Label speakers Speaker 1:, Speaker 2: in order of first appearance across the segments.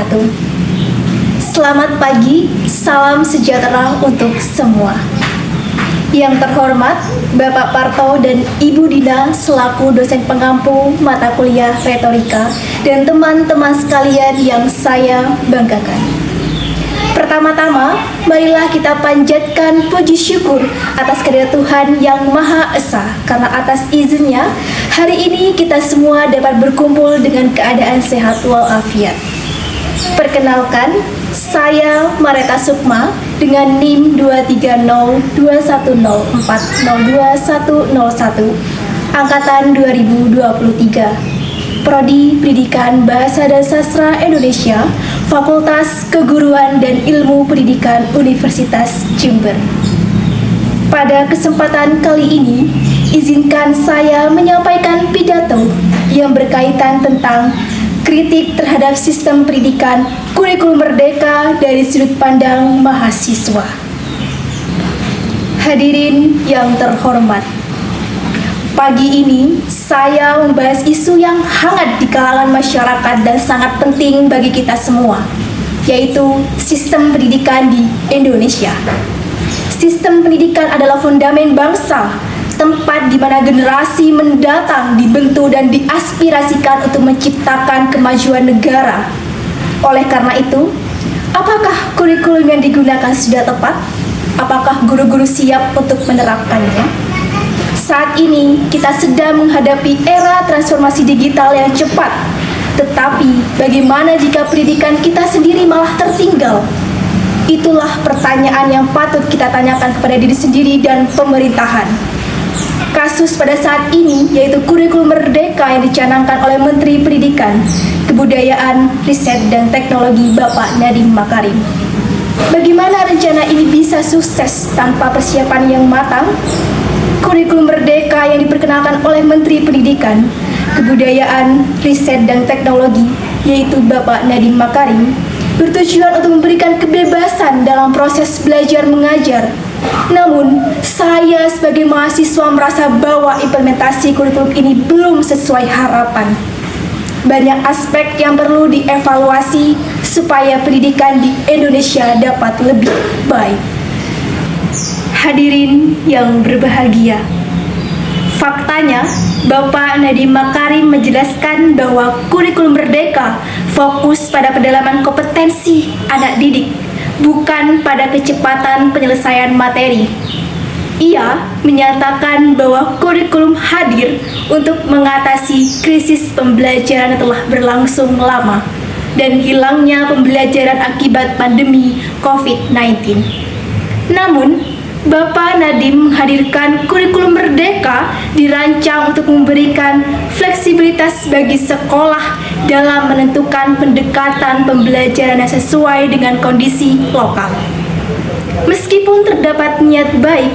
Speaker 1: wabarakatuh. Selamat pagi, salam sejahtera untuk semua. Yang terhormat Bapak Parto dan Ibu Dina selaku dosen pengampu mata kuliah retorika dan teman-teman sekalian yang saya banggakan. Pertama-tama, marilah kita panjatkan puji syukur atas kehadirat Tuhan yang Maha Esa, karena atas izinnya hari ini kita semua dapat berkumpul dengan keadaan sehat walafiat. Perkenalkan, saya Mareta Sukma dengan NIM 2302104020101 angkatan 2023. Prodi Pendidikan Bahasa dan Sastra Indonesia, Fakultas Keguruan dan Ilmu Pendidikan Universitas Jember. Pada kesempatan kali ini, izinkan saya menyampaikan pidato yang berkaitan tentang kritik terhadap sistem pendidikan kurikulum merdeka dari sudut pandang mahasiswa. Hadirin yang terhormat, pagi ini saya membahas isu yang hangat di kalangan masyarakat dan sangat penting bagi kita semua, yaitu sistem pendidikan di Indonesia. Sistem pendidikan adalah fondamen bangsa, tempat di mana generasi mendatang dibentuk dan diaspirasikan untuk menciptakan kemajuan negara. Oleh karena itu, apakah kurikulum yang digunakan sudah tepat? Apakah guru-guru siap untuk menerapkannya? Saat ini kita sedang menghadapi era transformasi digital yang cepat. Tetapi bagaimana jika pendidikan kita sendiri malah tertinggal? Itulah pertanyaan yang patut kita tanyakan kepada diri sendiri dan pemerintahan. Kasus pada saat ini yaitu kurikulum merdeka yang dicanangkan oleh Menteri Pendidikan, Kebudayaan, Riset, dan Teknologi Bapak Nadiem Makarim. Bagaimana rencana ini bisa sukses tanpa persiapan yang matang? Kurikulum merdeka yang diperkenalkan oleh Menteri Pendidikan, Kebudayaan, Riset, dan Teknologi, yaitu Bapak Nadiem Makarim, bertujuan untuk memberikan kebebasan dalam proses belajar mengajar. Namun, saya sebagai mahasiswa merasa bahwa implementasi kurikulum ini belum sesuai harapan. Banyak aspek yang perlu dievaluasi supaya pendidikan di Indonesia dapat lebih baik. Hadirin yang berbahagia, faktanya Bapak Nadiem Makarim menjelaskan bahwa kurikulum merdeka fokus pada pendalaman kompetensi anak didik, bukan pada kecepatan penyelesaian materi. Ia menyatakan bahwa kurikulum hadir untuk mengatasi krisis pembelajaran yang telah berlangsung lama dan hilangnya pembelajaran akibat pandemi COVID-19. Namun, Bapak Nadiem menghadirkan kurikulum merdeka dirancang untuk memberikan fleksibilitas bagi sekolah dalam menentukan pendekatan pembelajaran yang sesuai dengan kondisi lokal. Meskipun terdapat niat baik,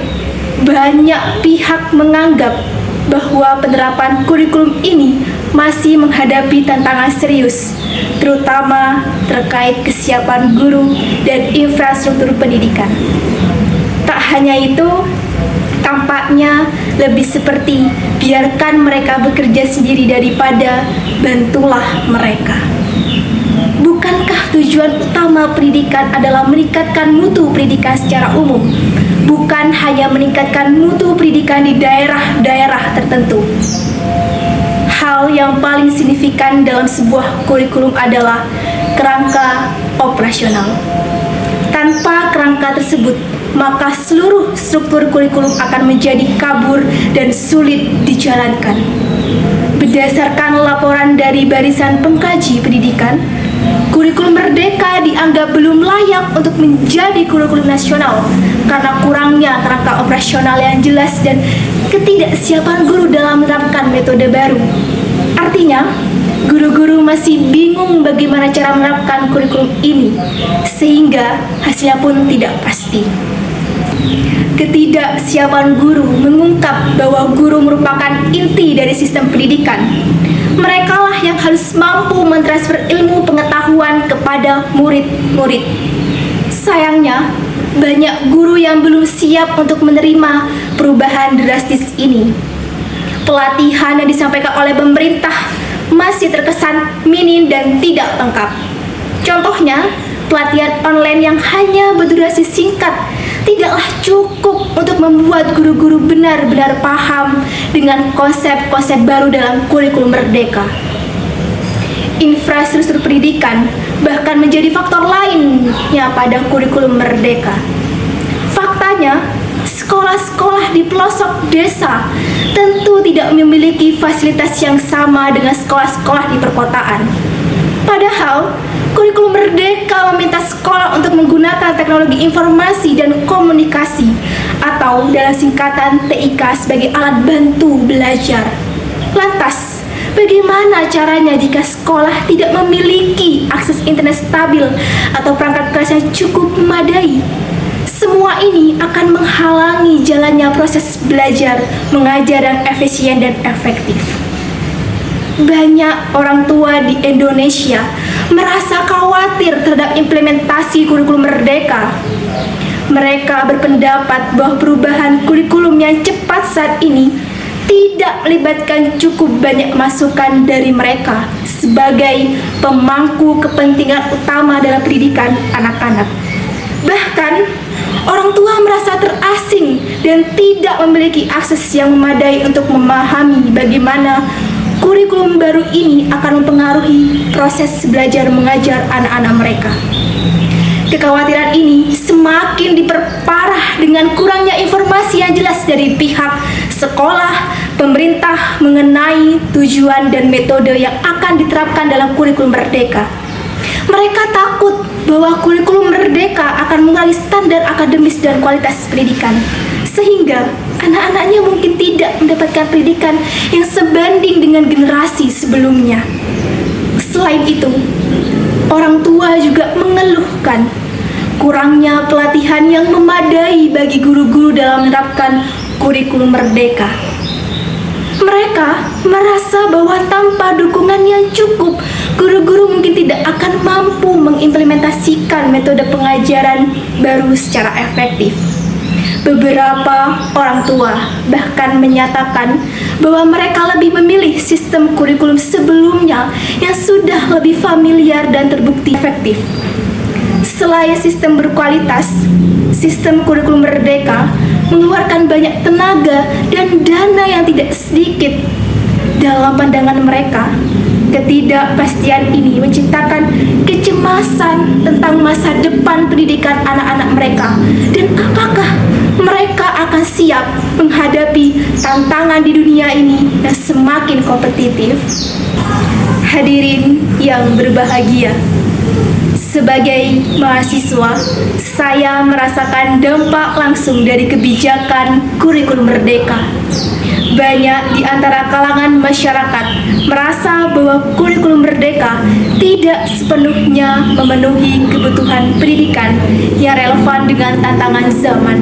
Speaker 1: banyak pihak menganggap bahwa penerapan kurikulum ini masih menghadapi tantangan serius, terutama terkait kesiapan guru dan infrastruktur pendidikan. Tak hanya itu, tampaknya lebih seperti biarkan mereka bekerja sendiri daripada bantulah mereka. Bukankah tujuan utama pendidikan adalah meningkatkan mutu pendidikan secara umum, bukan hanya meningkatkan mutu pendidikan di daerah-daerah tertentu? Hal yang paling signifikan dalam sebuah kurikulum adalah kerangka operasional. Tanpa kerangka tersebut, maka seluruh struktur kurikulum akan menjadi kabur dan sulit dijalankan. Berdasarkan laporan dari Barisan Pengkaji Pendidikan, kurikulum merdeka dianggap belum layak untuk menjadi kurikulum nasional karena kurangnya kerangka operasional yang jelas dan ketidaksiapan guru dalam menerapkan metode baru. Artinya, guru-guru masih bingung bagaimana cara menerapkan kurikulum ini, sehingga hasilnya pun tidak pasti. Ketidaksiapan guru mengungkap bahwa guru merupakan inti dari sistem pendidikan. Merekalah yang harus mampu mentransfer ilmu pengetahuan kepada murid-murid. Sayangnya, banyak guru yang belum siap untuk menerima perubahan drastis ini. Pelatihan yang disampaikan oleh pemerintah masih terkesan minim dan tidak lengkap. Contohnya, pelatihan online yang hanya berdurasi singkat tidaklah cukup untuk membuat guru-guru benar-benar paham dengan konsep-konsep baru dalam kurikulum merdeka. Infrastruktur pendidikan bahkan menjadi faktor lainnya pada kurikulum merdeka. Faktanya, sekolah-sekolah di pelosok desa tentu tidak memiliki fasilitas yang sama dengan sekolah-sekolah di perkotaan. Padahal, kurikulum merdeka meminta sekolah untuk menggunakan teknologi informasi dan komunikasi atau dalam singkatan TIK sebagai alat bantu belajar. Lantas, bagaimana caranya jika sekolah tidak memiliki akses internet stabil atau perangkat kelas yang cukup memadai? Semua ini akan menghalangi jalannya proses belajar, mengajar yang efisien dan efektif. Banyak orang tua di Indonesia merasa khawatir terhadap implementasi kurikulum merdeka. Mereka berpendapat bahwa perubahan kurikulum yang cepat saat ini tidak melibatkan cukup banyak masukan dari mereka sebagai pemangku kepentingan utama dalam pendidikan anak-anak. Bahkan, orang tua merasa terasing dan tidak memiliki akses yang memadai untuk memahami bagaimana kurikulum baru ini akan mempengaruhi proses belajar mengajar anak-anak mereka. Kekhawatiran ini semakin diperparah dengan kurangnya informasi yang jelas dari pihak sekolah, pemerintah mengenai tujuan dan metode yang akan diterapkan dalam kurikulum merdeka. Mereka takut bahwa kurikulum merdeka akan mengurangi standar akademis dan kualitas pendidikan, sehingga anak-anaknya mungkin tidak mendapatkan pendidikan yang sebanding dengan generasi sebelumnya. Selain itu, orang tua juga mengeluhkan kurangnya pelatihan yang memadai bagi guru-guru dalam menerapkan kurikulum merdeka. Mereka merasa bahwa tanpa dukungan yang cukup, guru-guru mungkin tidak akan mampu mengimplementasikan metode pengajaran baru secara efektif. Beberapa orang tua bahkan menyatakan bahwa mereka lebih memilih sistem kurikulum sebelumnya yang sudah lebih familiar dan terbukti efektif. Selain sistem berkualitas, sistem kurikulum merdeka mengeluarkan banyak tenaga dan dana yang tidak sedikit. Dalam pandangan mereka, ketidakpastian ini menciptakan kecemasan tentang masa depan pendidikan anak-anak mereka dan apakah mereka akan siap menghadapi tantangan di dunia ini yang semakin kompetitif. Hadirin yang berbahagia, sebagai mahasiswa, saya merasakan dampak langsung dari kebijakan kurikulum merdeka. Banyak di antara kalangan masyarakat merasa bahwa kurikulum merdeka tidak sepenuhnya memenuhi kebutuhan pendidikan yang relevan dengan tantangan zaman.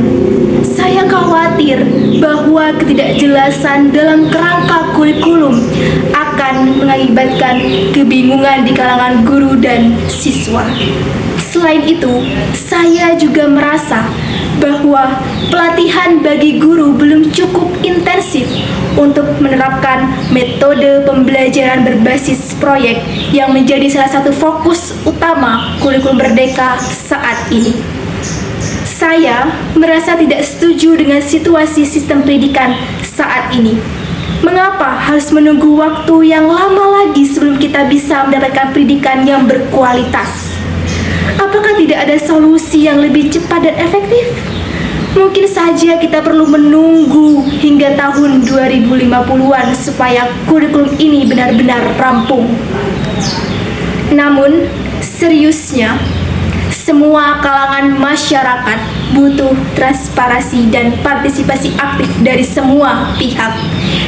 Speaker 1: Saya khawatir bahwa ketidakjelasan dalam kerangka kurikulum akan mengakibatkan kebingungan di kalangan guru dan siswa. Selain itu, saya juga merasa bahwa pelatihan bagi guru belum cukup intensif untuk menerapkan metode pembelajaran berbasis proyek yang menjadi salah satu fokus utama kurikulum merdeka saat ini. Saya merasa tidak setuju dengan situasi sistem pendidikan saat ini. Mengapa harus menunggu waktu yang lama lagi sebelum kita bisa mendapatkan pendidikan yang berkualitas? Apakah tidak ada solusi yang lebih cepat dan efektif? Mungkin saja kita perlu menunggu hingga tahun 2050-an supaya kurikulum ini benar-benar rampung. Namun, seriusnya, semua kalangan masyarakat butuh transparansi dan partisipasi aktif dari semua pihak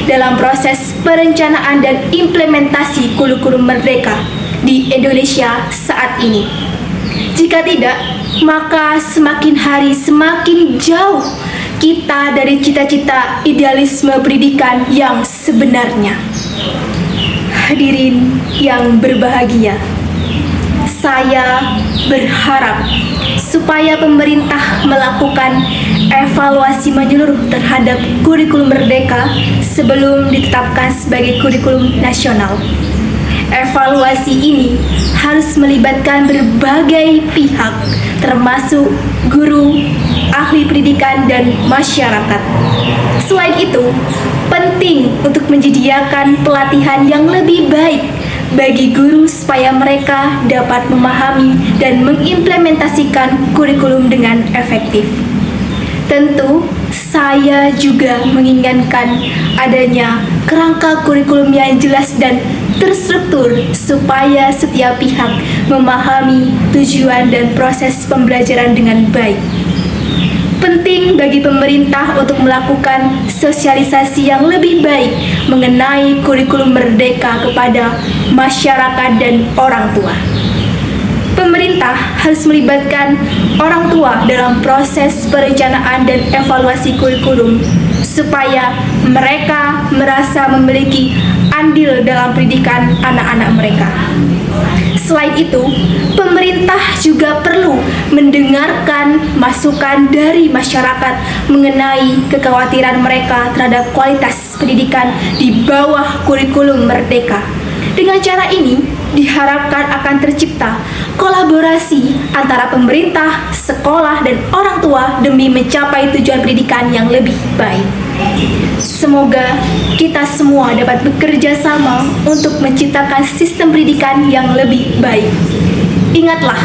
Speaker 1: dalam proses perencanaan dan implementasi kurikulum merdeka di Indonesia saat ini. Jika tidak, maka semakin hari semakin jauh kita dari cita-cita idealisme pendidikan yang sebenarnya. Hadirin yang berbahagia, saya berharap supaya pemerintah melakukan evaluasi menyeluruh terhadap kurikulum merdeka sebelum ditetapkan sebagai kurikulum nasional. Evaluasi ini harus melibatkan berbagai pihak, termasuk guru, ahli pendidikan, dan masyarakat. Selain itu, penting untuk menyediakan pelatihan yang lebih baik bagi guru supaya mereka dapat memahami dan mengimplementasikan kurikulum dengan efektif. Tentu, saya juga menginginkan adanya kerangka kurikulum yang jelas dan terstruktur supaya setiap pihak memahami tujuan dan proses pembelajaran dengan baik. Penting bagi pemerintah untuk melakukan sosialisasi yang lebih baik mengenai kurikulum merdeka kepada masyarakat dan orang tua. Pemerintah harus melibatkan orang tua dalam proses perencanaan dan evaluasi kurikulum supaya mereka merasa memiliki andil dalam pendidikan anak-anak mereka. Selain itu, pemerintah juga perlu mendengarkan masukan dari masyarakat mengenai kekhawatiran mereka terhadap kualitas pendidikan di bawah kurikulum merdeka. Dengan cara ini, diharapkan akan tercipta kolaborasi antara pemerintah, sekolah, dan orang tua demi mencapai tujuan pendidikan yang lebih baik. Semoga kita semua dapat bekerja sama untuk menciptakan sistem pendidikan yang lebih baik. Ingatlah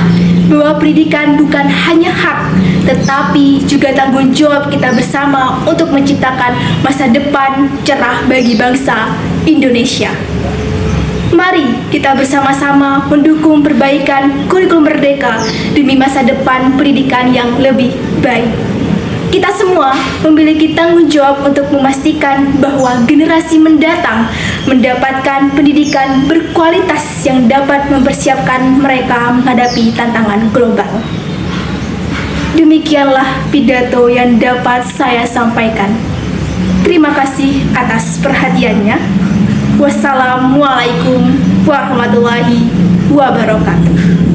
Speaker 1: bahwa pendidikan bukan hanya hak, tetapi juga tanggung jawab kita bersama untuk menciptakan masa depan cerah bagi bangsa Indonesia. Mari kita bersama-sama mendukung perbaikan kurikulum merdeka demi masa depan pendidikan yang lebih baik. Kita semua memiliki tanggung jawab untuk memastikan bahwa generasi mendatang mendapatkan pendidikan berkualitas yang dapat mempersiapkan mereka menghadapi tantangan global. Demikianlah pidato yang dapat saya sampaikan. Terima kasih atas perhatiannya. Wassalamualaikum warahmatullahi wabarakatuh.